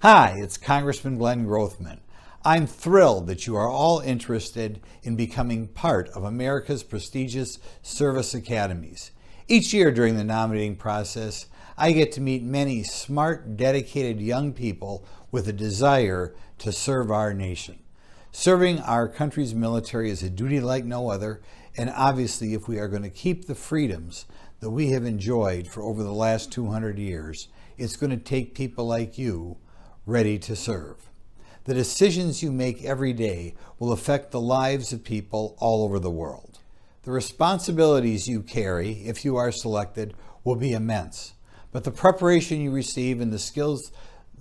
Hi, it's Congressman Grothman. I'm thrilled that you are all interested in becoming part of America's prestigious service academies. Each year during the nominating process, I get to meet many smart, dedicated young people with a desire to serve our nation. Serving our country's military is a duty like no other, and obviously if we are going to keep the freedoms that we have enjoyed for over the last 200 years, it's going to take people like you ready to serve. The decisions you make every day will affect the lives of people all over the world. The responsibilities you carry, if you are selected, will be immense, but the preparation you receive and the skills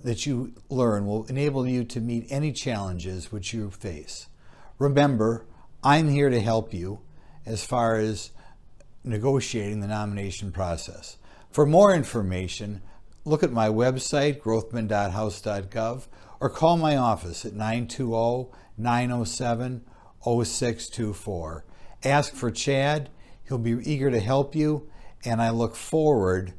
that you learn will enable you to meet any challenges which you face. Remember, I'm here to help you as far as negotiating the nomination process. For more information, look at my website, grothman.house.gov, or call my office at 920-907-0624. Ask for Chad. He'll be eager to help you, and I look forward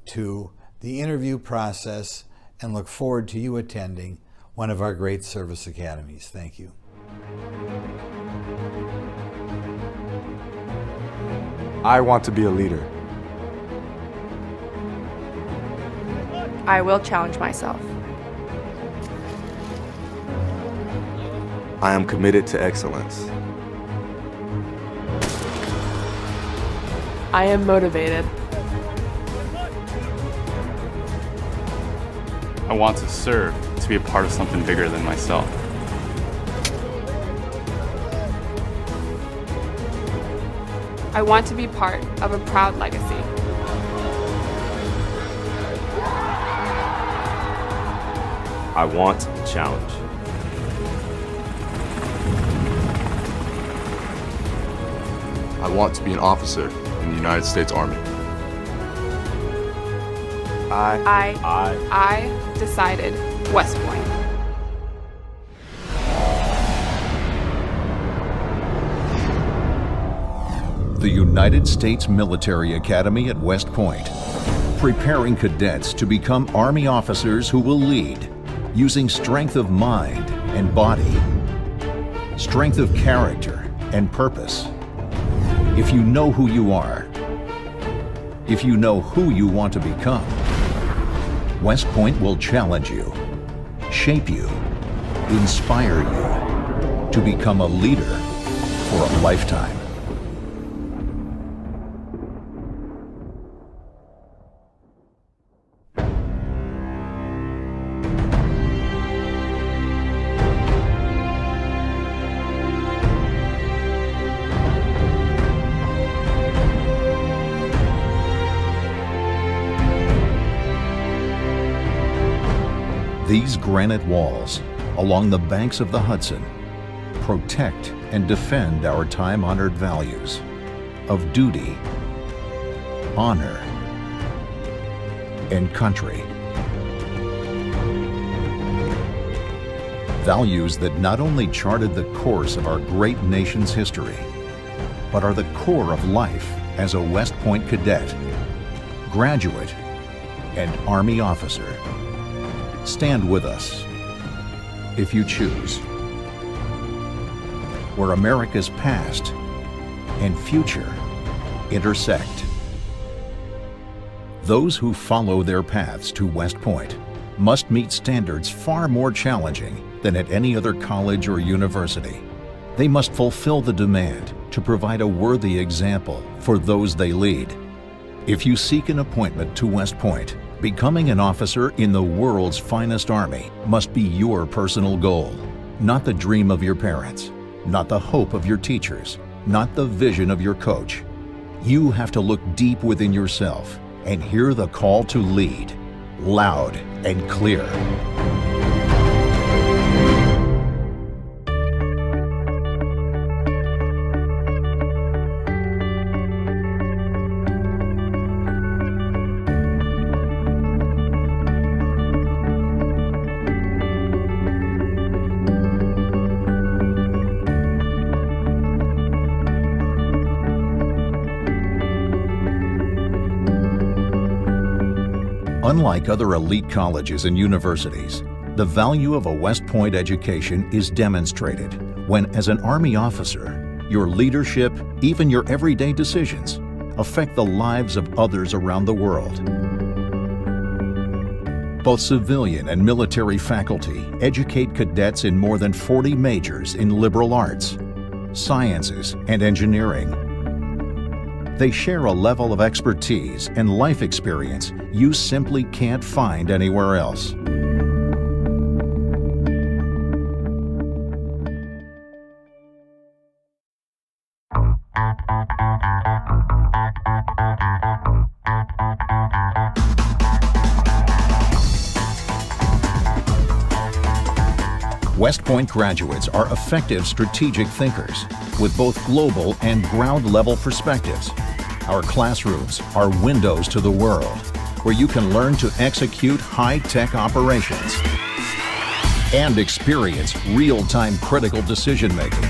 to the interview process and look forward to you attending one of our great service academies. Thank you. I want to be a leader. I will challenge myself. I am committed to excellence. I am motivated. I want to serve, to be a part of something bigger than myself. I want to be part of a proud legacy. I want a challenge. I want to be an officer in the United States Army. I decided West Point. The United States Military Academy at West Point, preparing cadets to become Army officers who will lead, using strength of mind and body, strength of character and purpose. If you know who you are, if you know who you want to become, West Point will challenge you, shape you, inspire you to become a leader for a lifetime. These granite walls along the banks of the Hudson protect and defend our time-honored values of duty, honor, and country. Values that not only charted the course of our great nation's history, but are the core of life as a West Point cadet, graduate, and Army officer. Stand with us, if you choose, where America's past and future intersect. Those who follow their paths to West Point must meet standards far more challenging than at any other college or university. They must fulfill the demand to provide a worthy example for those they lead. If you seek an appointment to West Point, becoming an officer in the world's finest army must be your personal goal, not the dream of your parents, not the hope of your teachers, not the vision of your coach. You have to look deep within yourself and hear the call to lead, loud and clear. Unlike other elite colleges and universities, The value of a West Point education is demonstrated when, as an Army officer, your leadership, even your everyday decisions, affect the lives of others around the world. Both civilian and military faculty educate cadets in more than 40 majors in liberal arts, sciences, and engineering. They share a level of expertise and life experience you simply can't find anywhere else. West Point graduates are effective strategic thinkers with both global and ground-level perspectives. Our classrooms are windows to the world, where you can learn to execute high-tech operations and experience real-time critical decision-making.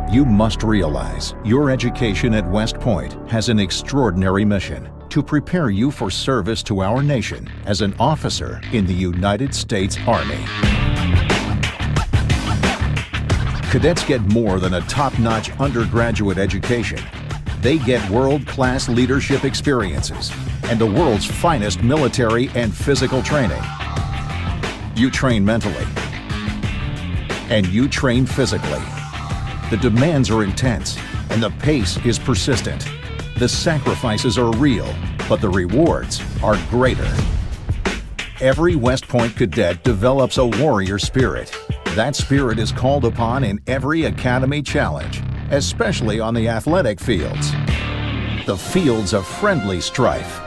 You must realize your education at West Point has an extraordinary mission to prepare you for service to our nation as an officer in the United States Army. Cadets get more than a top-notch undergraduate education. They get world-class leadership experiences and the world's finest military and physical training. You train mentally, and you train physically. The demands are intense, and the pace is persistent. The sacrifices are real, but the rewards are greater. Every West Point cadet develops a warrior spirit. That spirit is called upon in every academy challenge, especially on the athletic fields. The fields of friendly strife.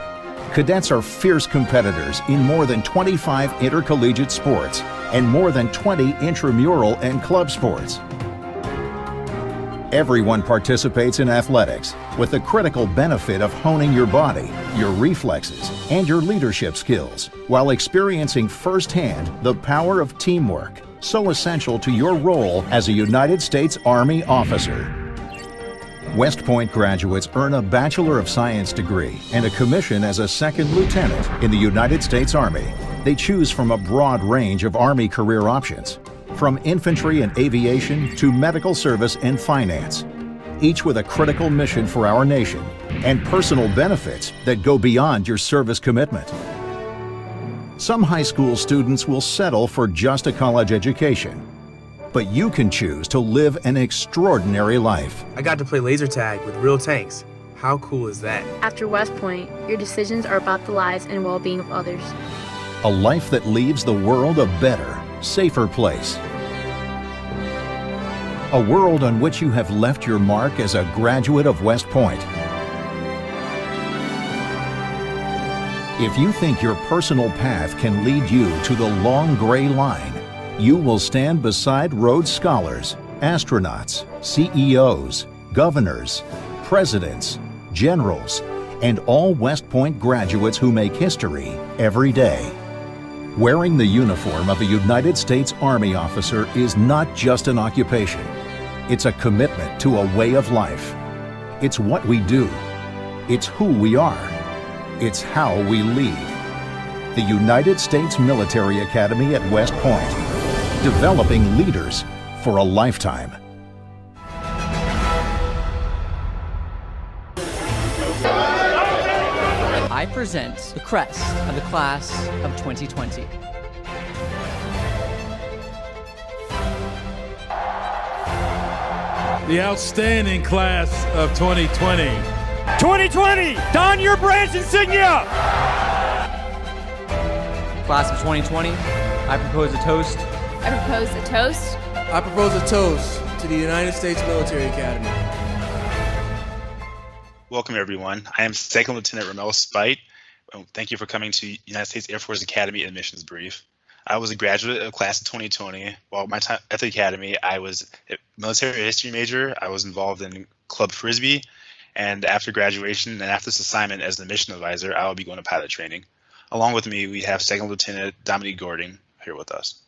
Cadets are fierce competitors in more than 25 intercollegiate sports and more than 20 intramural and club sports. Everyone participates in athletics with the critical benefit of honing your body, your reflexes, and your leadership skills while experiencing firsthand the power of teamwork, so essential to your role as a United States Army officer. West Point graduates earn a Bachelor of Science degree and a commission as a second lieutenant in the United States Army. They choose from a broad range of Army career options, from infantry and aviation to medical service and finance, each with a critical mission for our nation and personal benefits that go beyond your service commitment. Some high school students will settle for just a college education, but you can choose to live an extraordinary life. I got to play laser tag with real tanks. How cool is that? After West Point, your decisions are about the lives and well-being of others. A life that leaves the world a better, safer place. A world on which you have left your mark as a graduate of West Point. If you think your personal path can lead you to the long gray line, you will stand beside Rhodes Scholars, astronauts, CEOs, governors, presidents, generals, and all West Point graduates who make history every day. Wearing the uniform of a United States Army officer is not just an occupation. It's a commitment to a way of life. It's what we do. It's who we are. It's how we lead. The United States Military Academy at West Point, developing leaders for a lifetime. I present the crest of the class of 2020. The outstanding class of 2020. 2020, don your branch insignia! Class of 2020, I propose a toast. I propose a toast. I propose a toast to the United States Military Academy. Welcome, everyone. I am Second Lieutenant Ramel Spite. Thank you for coming to United States Air Force Academy Admissions Brief. I was a graduate of class of 2020. While my time at the academy, I was a military history major. I was involved in Club Frisbee, and after graduation and after this assignment as the mission advisor, I will be going to pilot training. Along with me, we have Second Lieutenant Dominique Gordon here with us.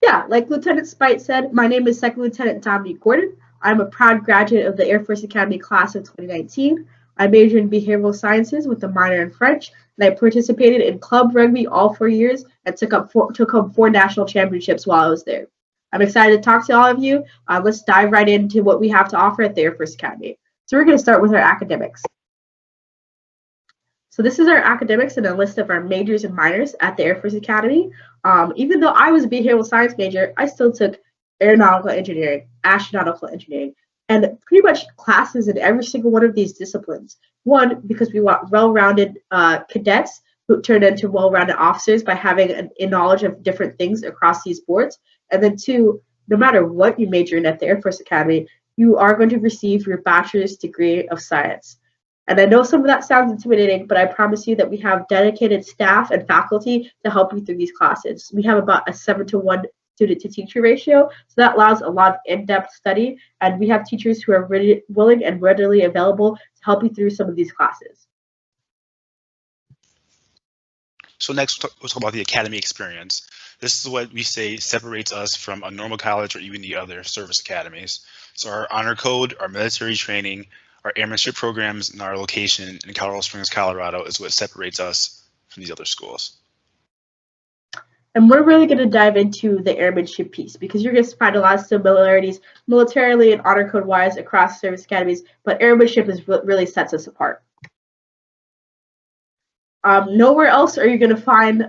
Yeah, like Lieutenant Spite said, my name is Second Lieutenant Dominique Gordon. I'm a proud graduate of the Air Force Academy class of 2019. I majored in behavioral sciences with a minor in French, and I participated in club rugby all 4 years and took home 4 national championships while I was there. I'm excited to talk to all of you. Let's dive right into what we have to offer at the Air Force Academy. So we're going to start with our academics. So this is our academics and a list of our majors and minors at the Air Force Academy. Even though I was a behavioral science major, I still took aeronautical engineering, astronautical engineering, and pretty much classes in every single one of these disciplines. One, because we want well-rounded cadets who turn into well-rounded officers by having a knowledge of different things across these boards. And then two, no matter what you major in at the Air Force Academy, you are going to receive your bachelor's degree of science. And I know some of that sounds intimidating, but I promise you that we have dedicated staff and faculty to help you through these classes. We have about a 7-to-1 student-to-teacher ratio, so that allows a lot of in-depth study, and we have teachers who are willing and readily available to help you through some of these classes. So next, we'll talk about the academy experience. This is what we say separates us from a normal college or even the other service academies. So our honor code, our military training, our airmanship programs, and our location in Colorado Springs, Colorado is what separates us from these other schools. And we're really going to dive into the airmanship piece because you're going to find a lot of similarities militarily and honor code wise across service academies, but airmanship is what really sets us apart. Nowhere else are you going to find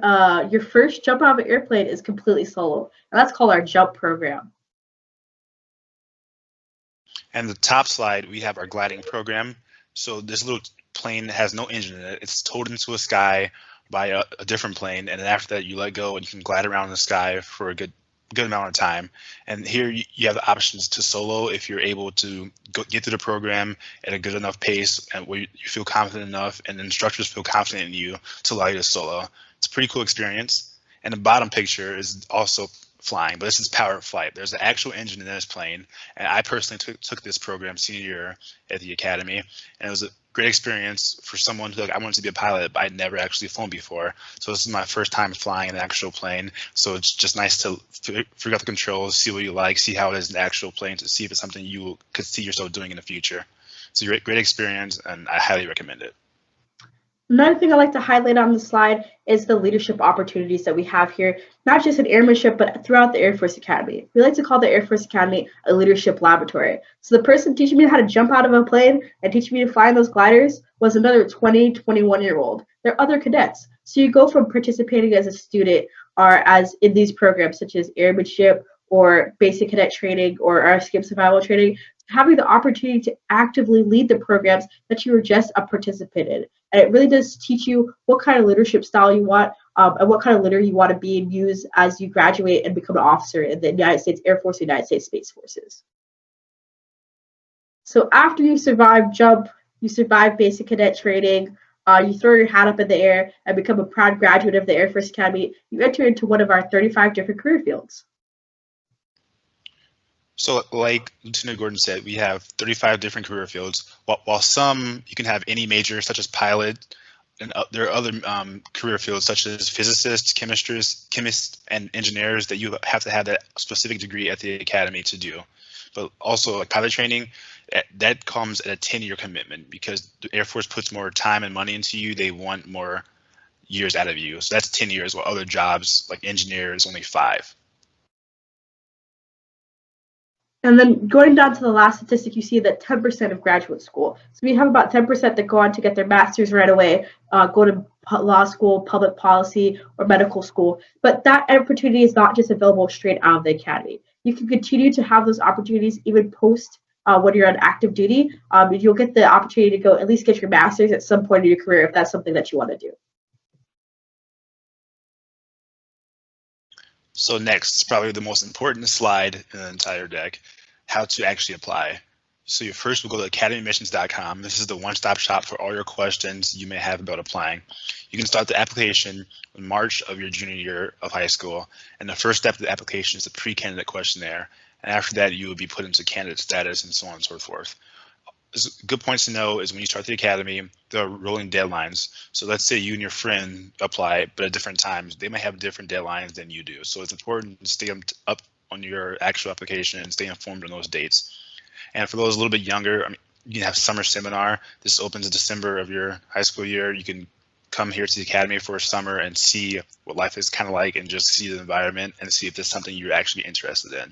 your first jump out of an airplane is completely solo, and that's called our jump program. And the top slide, we have our gliding program. So this little plane has no engine in it. It's towed into a sky by a different plane, and then after that you let go and you can glide around the sky for a good amount of time. And here you have the options to solo if you're able to get through the program at a good enough pace and where you feel confident enough and the instructors feel confident in you to allow you to solo. It's a pretty cool experience. And the bottom picture is also flying, but this is powered flight. There's an actual engine in this plane, and I personally took this program senior year at the academy, and it was a great experience for someone who, like, I wanted to be a pilot, but I'd never actually flown before. So this is my first time flying an actual plane, so it's just nice to figure out the controls, see what you like, see how it is in the actual plane, to see if it's something you could see yourself doing in the future. It's a great experience, and I highly recommend it. Another thing I like to highlight on the slide is the leadership opportunities that we have here, not just in airmanship, but throughout the Air Force Academy. We like to call the Air Force Academy a leadership laboratory. So the person teaching me how to jump out of a plane and teaching me to fly in those gliders was another 21-year-old. They're other cadets. So you go from participating as a student or as in these programs such as airmanship or basic cadet training or our skip survival training, having the opportunity to actively lead the programs that you were just a participant in. And it really does teach you what kind of leadership style you want and what kind of leader you want to be and use as you graduate and become an officer in the United States Air Force, United States Space Forces. So after you survive jump, you survive basic cadet training, you throw your hat up in the air and become a proud graduate of the Air Force Academy, you enter into one of our 35 different career fields. So like Lieutenant Gordon said, we have 35 different career fields. While some you can have any major, such as pilot, and there are other career fields such as physicists, chemists, and engineers that you have to have that specific degree at the academy to do. But also like pilot training, that comes at a 10-year commitment because the Air Force puts more time and money into you. They want more years out of you. So that's 10 years, while other jobs like engineer is only 5. And then going down to the last statistic, you see that 10% of graduate school. So we have about 10% that go on to get their master's right away, go to law school, public policy, or medical school. But that opportunity is not just available straight out of the academy. You can continue to have those opportunities even post when you're on active duty. You'll get the opportunity to go at least get your master's at some point in your career if that's something that you want to do. So next, probably the most important slide in the entire deck, how to actually apply. So you first will go to academyadmissions.com. This is the one-stop shop for all your questions you may have about applying. You can start the application in March of your junior year of high school, and the first step of the application is the pre-candidate questionnaire. And after that, you will be put into candidate status and so on and so forth. Good points to know is when you start the academy, there are rolling deadlines. So let's say you and your friend apply, but at different times, they might have different deadlines than you do. So it's important to stay up on your actual application and stay informed on those dates. And for those a little bit younger, you can have summer seminar. This opens in December of your high school year. You can come here to the academy for a summer and see what life is kind of like and just see the environment and see if there's something you're actually interested in.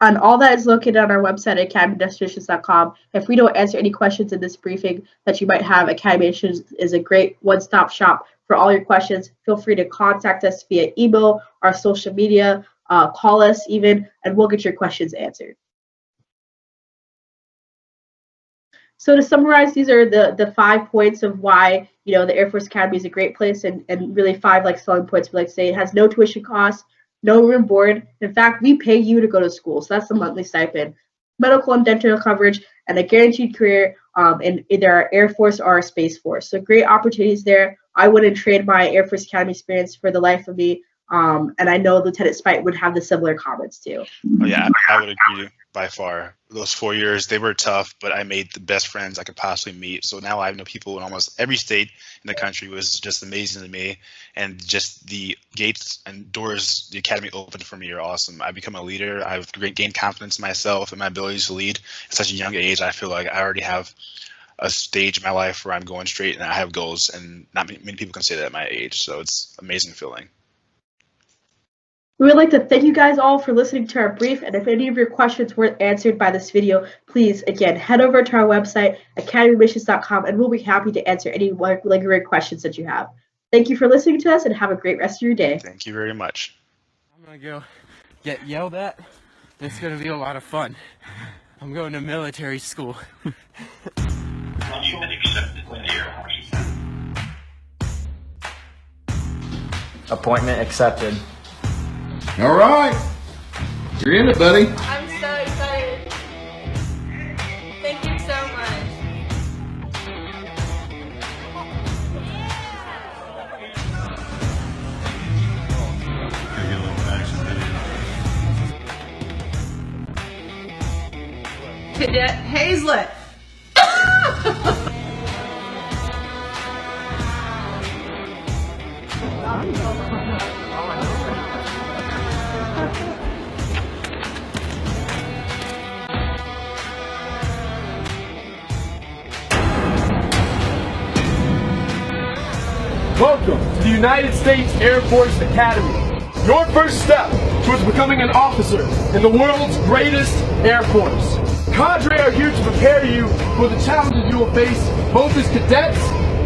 And all that is located on our website at academydestinations.com. If we don't answer any questions in this briefing that you might have, Academy Admissions is a great one-stop shop for all your questions. Feel free to contact us via email, our social media, call us even, and we'll get your questions answered. So to summarize, these are the 5 points of why the Air Force Academy is a great place, and really 5 selling points we like to say. It has no tuition costs, no room and board. In fact, we pay you to go to school, so that's the monthly stipend. Medical and dental coverage, and a guaranteed career in either our Air Force or our Space Force. So great opportunities there. I wouldn't trade my Air Force Academy experience for the life of me. And I know Lieutenant Spite would have the similar comments too. Oh yeah, I would agree by far. Those 4 years, they were tough, but I made the best friends I could possibly meet. So now I know people in almost every state in the country. Was just amazing to me. And just the gates and doors the academy opened for me are awesome. I've become a leader. I've gained confidence in myself and my abilities to lead at such a young age. I feel like I already have a stage in my life where I'm going straight and I have goals, and not many people can say that at my age. So it's an amazing feeling. We would like to thank you guys all for listening to our brief, and if any of your questions weren't answered by this video, please, again, head over to our website, academyadmissions.com, and we'll be happy to answer any lingering questions that you have. Thank you for listening to us, and have a great rest of your day. Thank you very much. I'm going to go get yelled at. It's going to be a lot of fun. I'm going to military school. You've been accepted to the Air Force. Appointment accepted. All right. You're in it, buddy. I'm so excited. Thank you so much. Cadet Hazlett. Welcome to the United States Air Force Academy. Your first step towards becoming an officer in the world's greatest Air Force. Cadre are here to prepare you for the challenges you will face both as cadets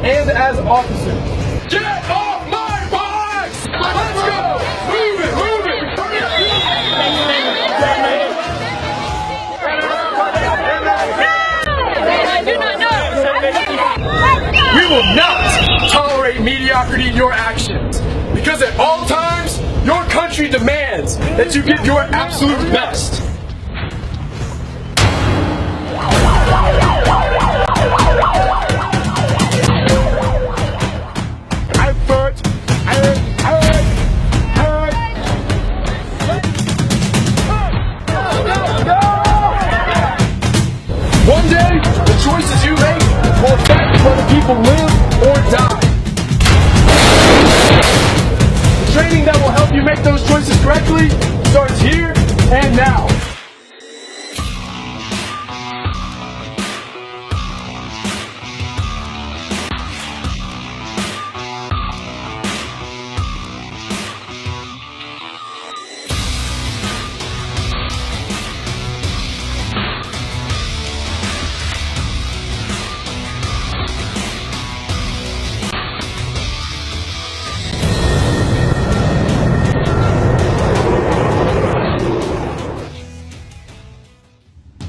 and as officers. Get off my box! Let's go! Move it, move it! I do not know. We will not tolerate mediocrity in your actions, because at all times, your country demands that you give your absolute best. One day, the choices you make will affect whether people live or die. The training that will help you make those choices correctly starts here and now.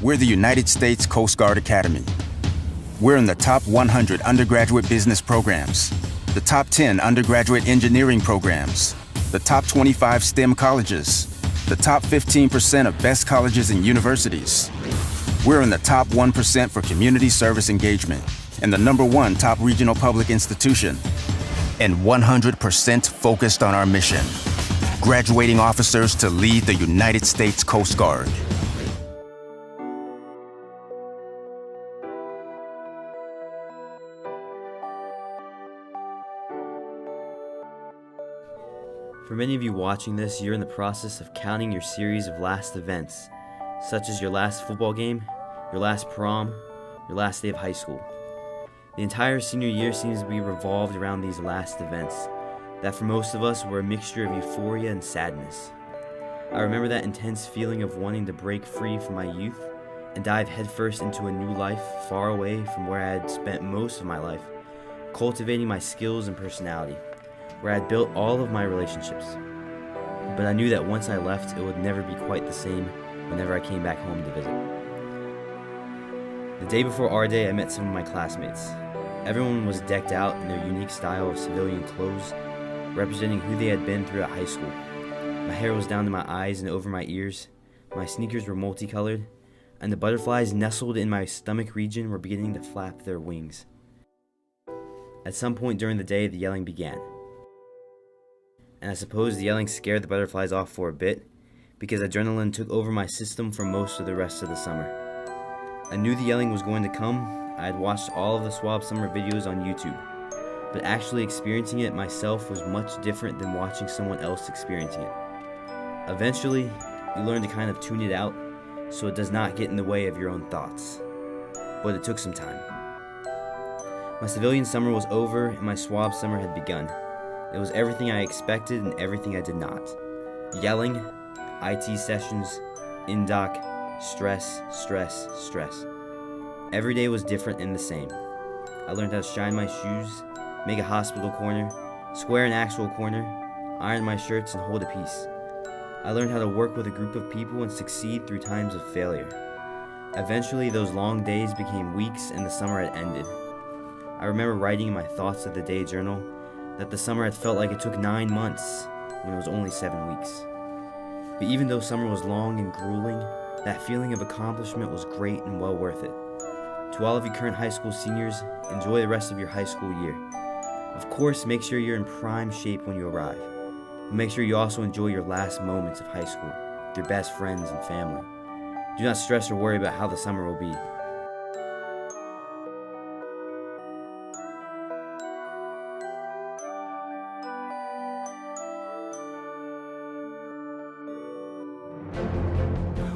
We're the United States Coast Guard Academy. We're in the top 100 undergraduate business programs, the top 10 undergraduate engineering programs, the top 25 STEM colleges, the top 15% of best colleges and universities. We're in the top 1% for community service engagement and the #1 top regional public institution. And 100% focused on our mission, graduating officers to lead the United States Coast Guard. For many of you watching this, you're in the process of counting your series of last events, such as your last football game, your last prom, your last day of high school. The entire senior year seems to be revolved around these last events, that for most of us were a mixture of euphoria and sadness. I remember that intense feeling of wanting to break free from my youth and dive headfirst into a new life far away from where I had spent most of my life, cultivating my skills and personality, where I had built all of my relationships. But I knew that once I left, it would never be quite the same whenever I came back home to visit. The day before our day, I met some of my classmates. Everyone was decked out in their unique style of civilian clothes, representing who they had been throughout high school. My hair was down to my eyes and over my ears, my sneakers were multicolored, and the butterflies nestled in my stomach region were beginning to flap their wings. At some point during the day, the yelling began. And I suppose the yelling scared the butterflies off for a bit, because adrenaline took over my system for most of the rest of the summer. I knew the yelling was going to come. I had watched all of the Swab Summer videos on YouTube, but actually experiencing it myself was much different than watching someone else experiencing it. Eventually, you learn to kind of tune it out so it does not get in the way of your own thoughts. But it took some time. My civilian summer was over and my Swab summer had begun. It was everything I expected and everything I did not. Yelling, IT sessions, in-doc, stress, stress, stress. Every day was different and the same. I learned how to shine my shoes, make a hospital corner, square an actual corner, iron my shirts and hold a piece. I learned how to work with a group of people and succeed through times of failure. Eventually, those long days became weeks and the summer had ended. I remember writing in my thoughts of the day journal that the summer had felt like it took 9 months when it was only 7 weeks. But even though summer was long and grueling, that feeling of accomplishment was great and well worth it. To all of you current high school seniors, enjoy the rest of your high school year. Of course, make sure you're in prime shape when you arrive. But make sure you also enjoy your last moments of high school with your best friends and family. Do not stress or worry about how the summer will be.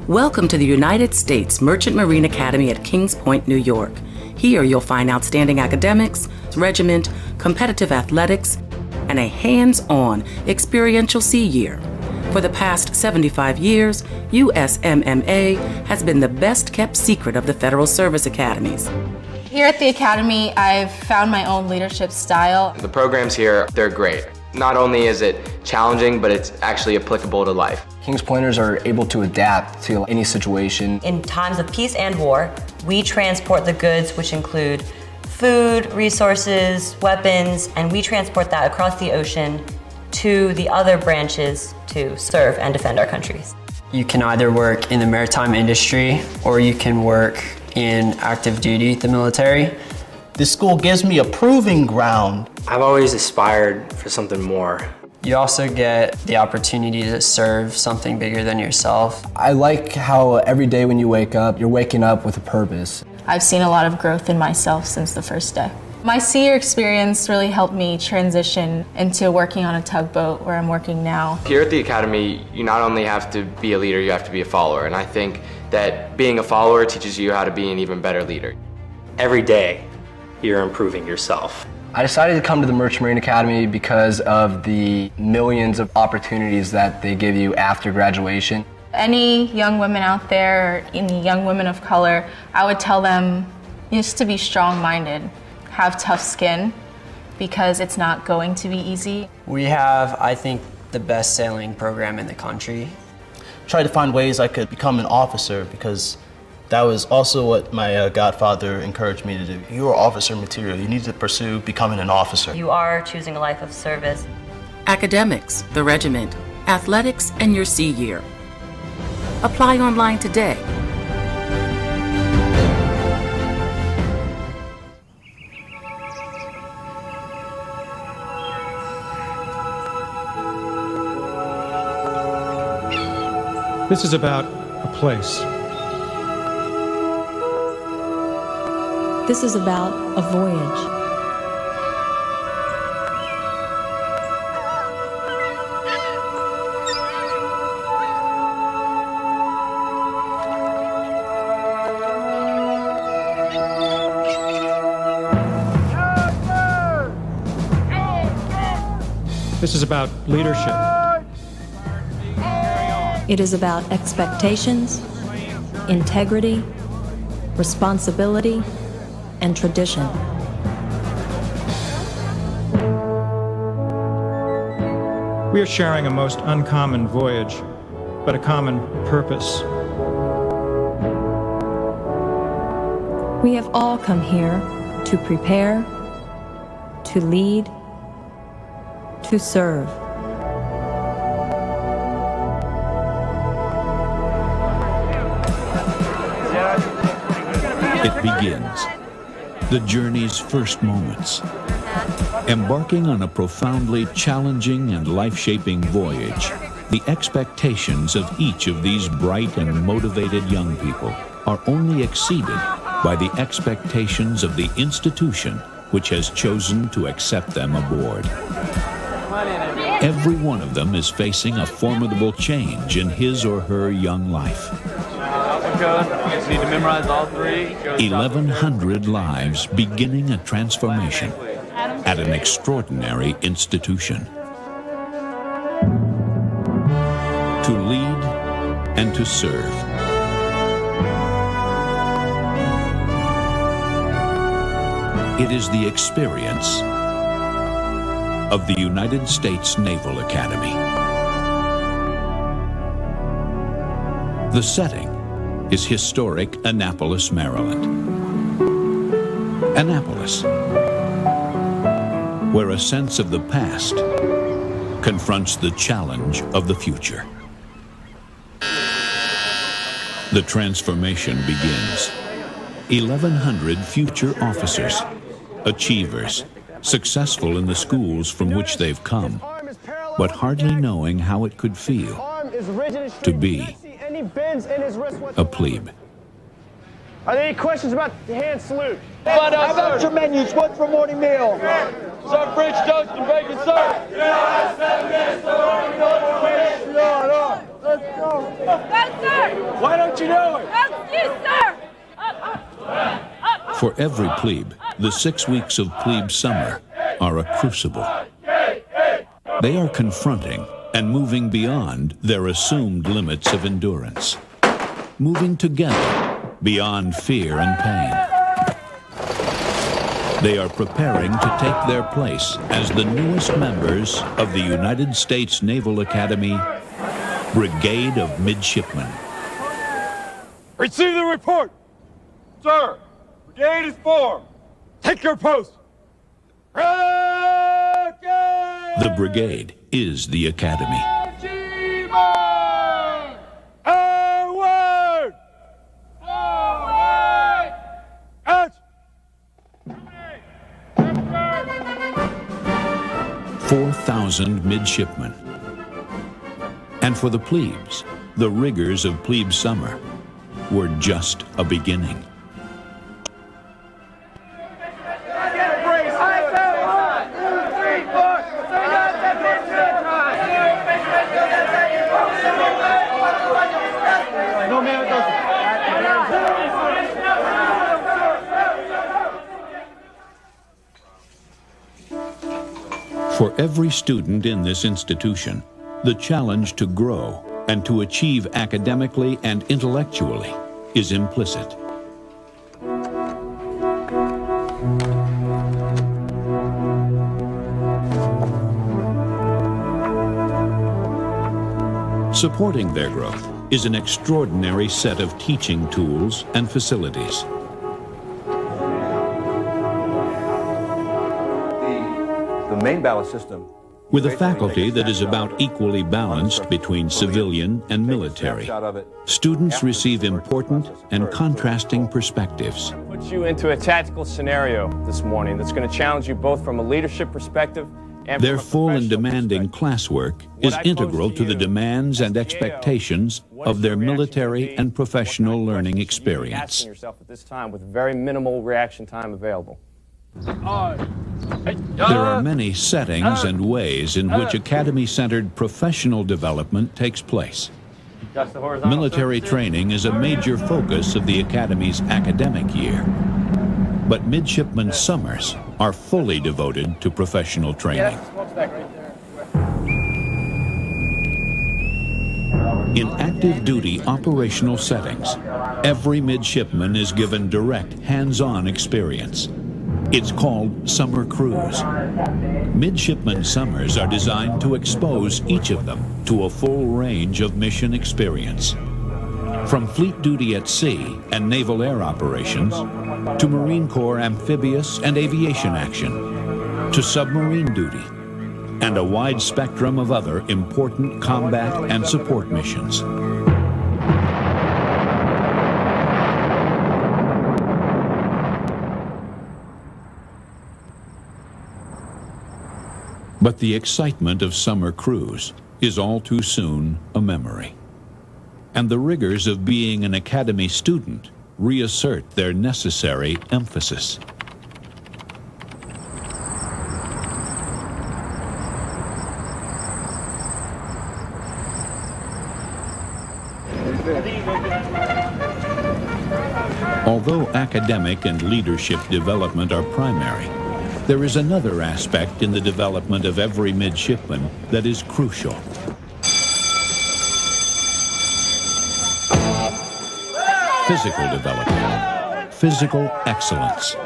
Welcome to the United States Merchant Marine Academy at Kings Point, New York. Here you'll find outstanding academics, regiment, competitive athletics, and a hands-on experiential sea year. For the past 75 years, USMMA has been the best-kept secret of the Federal Service Academies. Here at the Academy, I've found my own leadership style. The programs here, they're great. Not only is it challenging, but it's actually applicable to life. Kings Pointers are able to adapt to any situation. In times of peace and war, we transport the goods, which include food, resources, weapons, and we transport that across the ocean to the other branches to serve and defend our countries. You can either work in the maritime industry or you can work in active duty, the military. This school gives me a proving ground. I've always aspired for something more. You also get the opportunity to serve something bigger than yourself. I like how every day when you wake up, you're waking up with a purpose. I've seen a lot of growth in myself since the first day. My senior experience really helped me transition into working on a tugboat where I'm working now. Here at the Academy, you not only have to be a leader, you have to be a follower. And I think that being a follower teaches you how to be an even better leader. Every day, you're improving yourself. I decided to come to the Merchant Marine Academy because of the millions of opportunities that they give you after graduation. Any young women out there, or any young women of color, I would tell them just to be strong-minded, have tough skin, because it's not going to be easy. We have, I think, the best sailing program in the country. Tried to find ways I could become an officer because that was also what my godfather encouraged me to do. You are officer material. You need to pursue becoming an officer. You are choosing a life of service. Academics, the regiment, athletics, and your sea year. Apply online today. This is about a place. This is about a voyage. This is about leadership. It is about expectations, integrity, responsibility, and tradition. We are sharing a most uncommon voyage, but a common purpose. We have all come here to prepare, to lead, to serve. It begins. The journey's first moments. Embarking on a profoundly challenging and life-shaping voyage, the expectations of each of these bright and motivated young people are only exceeded by the expectations of the institution which has chosen to accept them aboard. Every one of them is facing a formidable change in his or her young life. Just need to memorize all three. 1,100 lives beginning a transformation at an extraordinary institution. To lead and to serve. It is the experience of the United States Naval Academy. The setting is historic Annapolis, Maryland. Annapolis, where a sense of the past confronts the challenge of the future. The transformation begins. 1,100 future officers, achievers, successful in the schools from which they've come, but hardly knowing how it could feel to be a plebe. Are there any questions about the hand salute? How about your menus? What's for morning meal? Sir, French toast and bacon, sir. Let's go. Yes, sir. Why don't you know it? Yes, sir. For every plebe, the 6 weeks of plebe summer are a crucible. They are confronting and moving beyond their assumed limits of endurance, moving together beyond fear and pain. They are preparing to take their place as the newest members of the United States Naval Academy Brigade of Midshipmen. Receive the report. Sir, brigade is formed. Take your post. The brigade is the academy. Forward! Forward! Out! 4,000 midshipmen. And for the plebes, the rigors of plebe summer were just a beginning. For every student in this institution, the challenge to grow and to achieve academically and intellectually is implicit. Supporting their growth is an extraordinary set of teaching tools and facilities. The main ballast system with a faculty that is about equally balanced between civilian and military. Students receive important and contrasting perspectives. Put you into a tactical scenario this morning that's going to challenge you both from a leadership perspective and Their from a full and professional demanding classwork is integral to the demands and expectations of their military and professional learning experience. asking yourself at this time with very minimal reaction time available. There are many settings and ways in which academy-centered professional development takes place. Military training is a major focus of the Academy's academic year. But midshipman summers are fully devoted to professional training. In active duty operational settings, every midshipman is given direct hands-on experience. It's called summer cruise. Midshipman summers are designed to expose each of them to a full range of mission experience. From fleet duty at sea and naval air operations, to Marine Corps amphibious and aviation action, to submarine duty, and a wide spectrum of other important combat and support missions. But the excitement of summer cruise is all too soon a memory. And the rigors of being an academy student reassert their necessary emphasis. Although academic and leadership development are primary, there is another aspect in the development of every midshipman that is crucial. Physical development, physical excellence.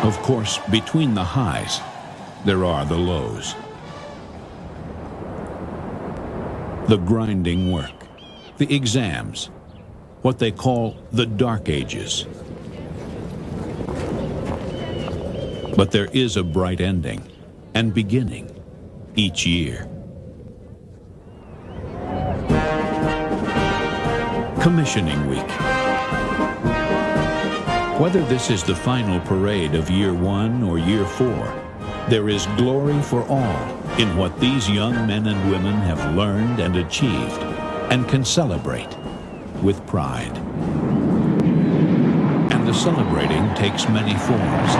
Of course, between the highs, there are the lows. The grinding work, the exams, what they call the dark ages. But there is a bright ending and beginning each year. Commissioning Week. Whether this is the final parade of year 1 or year 4, there is glory for all in what these young men and women have learned and achieved and can celebrate with pride. And the celebrating takes many forms.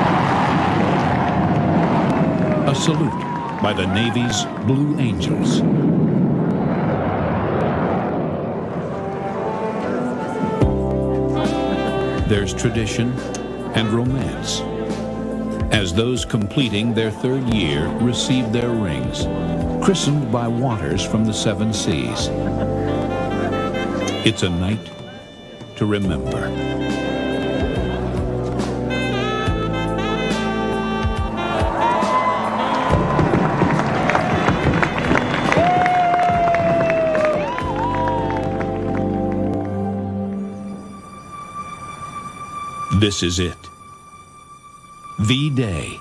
A salute by the Navy's Blue Angels. There's tradition and romance, as those completing their 3rd year receive their rings, christened by waters from the 7 seas. It's a night to remember. This is it. The day.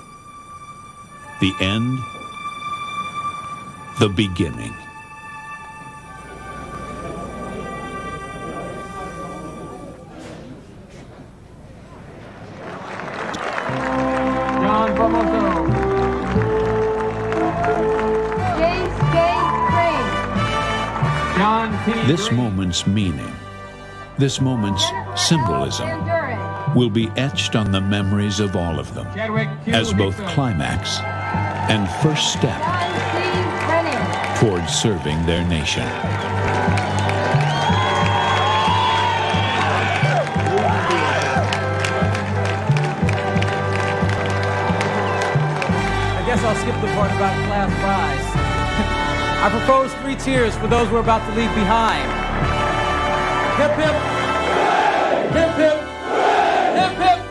The end. The beginning. John Bravo. James K. Crane. John P. This moment's meaning, this moment's symbolism, will be etched on the memories of all of them as both climax and first step towards serving their nation. I'll skip the part about class rise. I propose 3 cheers for those we're about to leave behind. Hip hip! Hip hip! Hip hip!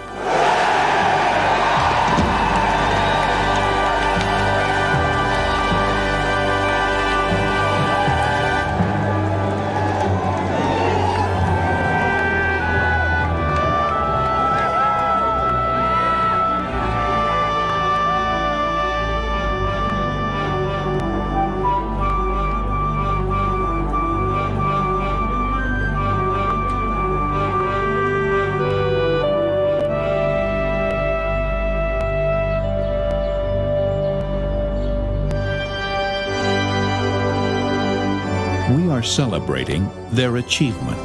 We are celebrating their achievement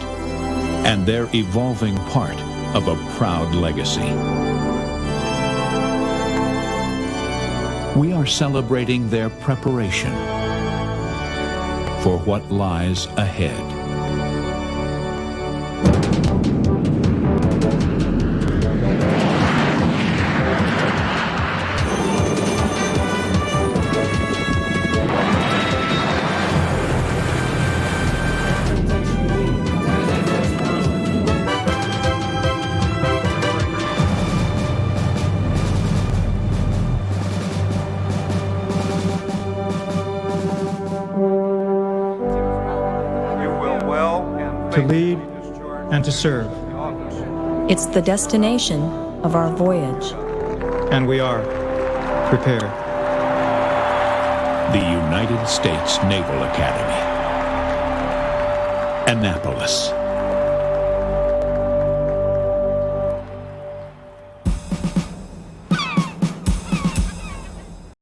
and their evolving part of a proud legacy. We are celebrating their preparation for what lies ahead. To lead and to serve. It's the destination of our voyage. And we are prepared. The United States Naval Academy, Annapolis.